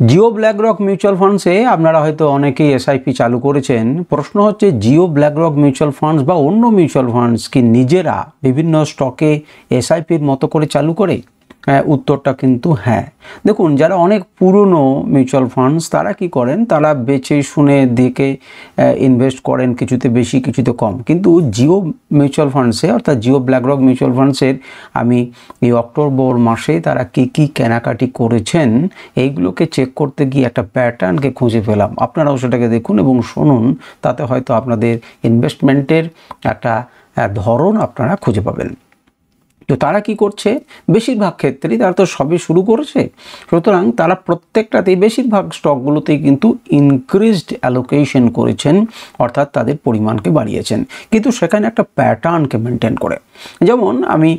Jio BlackRock mutual ফান্ডসে আপনারা হয়তো অনেকেই এসআইপি চালু করেছেন। প্রশ্ন হচ্ছে, জিও ব্ল্যাকরক মিউচুয়াল ফান্ডস বা অন্য মিউচুয়াল ফান্ডস কি নিজেরা বিভিন্ন স্টকে এসআইপির মতো করে চালু করে? উত্তরটা কিন্তু হ্যাঁ। দেখুন, যারা অনেক পুরনো মিউচুয়াল ফান্ডস তারা কি করেন, তারা বেছে শুনে দেখে ইনভেস্ট করেন, কিছুতে বেশি কিছুতে কম। কিন্তু জিও মিউচুয়াল ফান্ডসে অর্থাৎ জিও ব্ল্যাকরক মিউচুয়াল ফান্ডসের আমি এই অক্টোবর মাসে তারা কি কেনাকাটি করেছেন এইগুলোকে চেক করতে গিয়ে একটা প্যাটার্নকে খুঁজে পেলাম। আপনারাও সেটাকে দেখুন এবং শুনুন, তাতে হয়তো আপনাদের ইনভেস্টমেন্টের একটা ধরন আপনারা খুঁজে পাবেন। তো তারা কি করছে, বেশিরভাগ ক্ষেত্রেই তারা তো সবই শুরু করেছে, সুতরাং তারা প্রত্যেকটাতেই বেশিরভাগ স্টকগুলোতেই কিন্তু ইনক্রিজড অ্যালোকেশন করেছেন, অর্থাৎ তাদের পরিমাণকে বাড়িয়েছেন, কিন্তু সেখানে একটা প্যাটার্নকে মেনটেন করে। যেমন আমি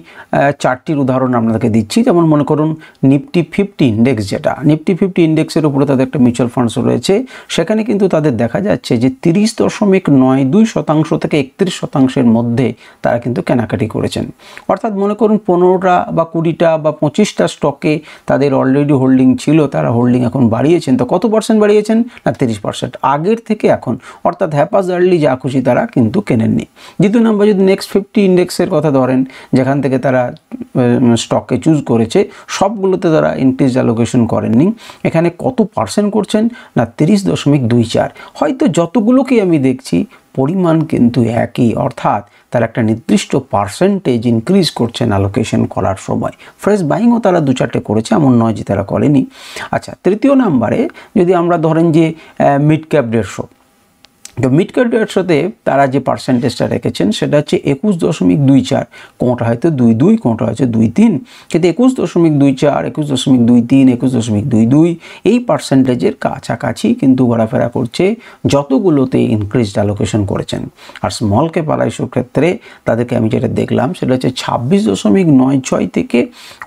চারটির উদাহরণ আপনাদেরকে দিচ্ছি। যেমন মনে করুন নিফটি 50 ইন্ডেক্স, যেটা নিফটি 50 ইন্ডেক্সের উপরে তাদের একটা মিউচুয়াল ফান্ডস রয়েছে, সেখানে কিন্তু তাদের দেখা যাচ্ছে যে 30.92% থেকে 31%-এর মধ্যে তারা কিন্তু কেনাকাটি করেছেন। অর্থাৎ মনে করুন 15টা বা 20টা বা 25টা স্টকে তাদের অলরেডি হোল্ডিং ছিল, তারা হোল্ডিং এখন বাড়িয়েছেন। তো কত পার্সেন্ট বাড়িয়েছেন? না 30% আগের থেকে এখন, অর্থাৎ হ্যাপাজার্ডলি যা খুশি তারা কিন্তু কেনেননি। দ্বিতীয় নম্বর, যদি নেক্সট 50 ইন্ডেক্সের কথা ধরেন, যেখান থেকে তারা স্টককে চুজ করেছে, সবগুলোতে তারা ইনক্রিজ অ্যালোকেশন করেননি। এখানে কত পার্সেন্ট করছেন? না 30.24। হয়তো যতগুলোকেই আমি দেখছি পরিমাণ কিন্তু একই, অর্থাৎ তারা একটা নির্দিষ্ট পার্সেন্টেজ ইনক্রিজ করছেন অ্যালোকেশন করার সময়। ফ্রেশ বাইংও তারা 2-4টে করেছে, এমন নয় যে তারা করেনি। আচ্ছা, তৃতীয় নাম্বারে যদি আমরা ধরেন যে মিড ক্যাপ 150, তো মিড ক্যাপ 150-তে তারা যে পার্সেন্টেজটা রেখেছেন সেটা হচ্ছে 21.24। কোনটা হয়তো 22, কোনটা হচ্ছে 23, কিন্তু 21.24, 21.23, 21.22 এই পার্সেন্টেজের কাছাকাছি কিন্তু ঘোরাফেরা করছে যতগুলোতে ইনক্রিজড অ্যালোকেশন করেছেন। আর স্মল ক্যাপ 250 ক্ষেত্রে তাদেরকে আমি যেটা দেখলাম সেটা হচ্ছে 26.96 থেকে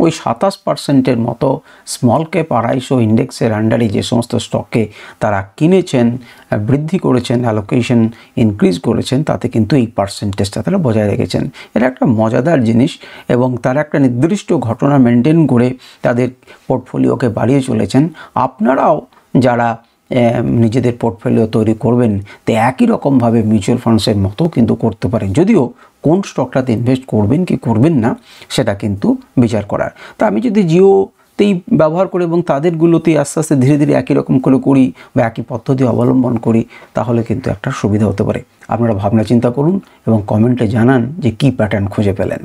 ওই 27%-এর মতো স্মল ক্যাপ 250 ইন্ডেক্সের আন্ডারে যে সমস্ত স্টকে তারা কিনেছেন, বৃদ্ধি করেছেন, অ্যালোকেশন ইনক্রিজ করেছেন, তাতে কিন্তু এই পার্সেন্টেজটা তারা বজায় রেখেছেন। এটা একটা মজাদার জিনিস এবং তারা একটা নির্দিষ্ট ঘটনা মেনটেন করে তাদের পোর্টফোলিওকে বাড়িয়ে চলেছেন। আপনারাও যারা নিজেদের পোর্টফোলিও তৈরি করবেন, তো একই রকমভাবে মিউচুয়াল ফান্ডসের মতো কিন্তু করতে পারেন, যদিও কোন স্টকটাতে ইনভেস্ট করবেন কি করবেন না সেটা কিন্তু বিচার করার। তা আমি যদি জিওতেই ব্যবহার করি এবং তাদেরগুলোতেই আস্তে আস্তে ধীরে ধীরে একই রকম করে করি বা একই পদ্ধতি অবলম্বন করি, তাহলে কিন্তু একটা সুবিধা হতে পারে। আপনারা ভাবনা চিন্তা করুন এবং কমেন্টে জানান যে কী প্যাটার্ন খুঁজে পেলেন।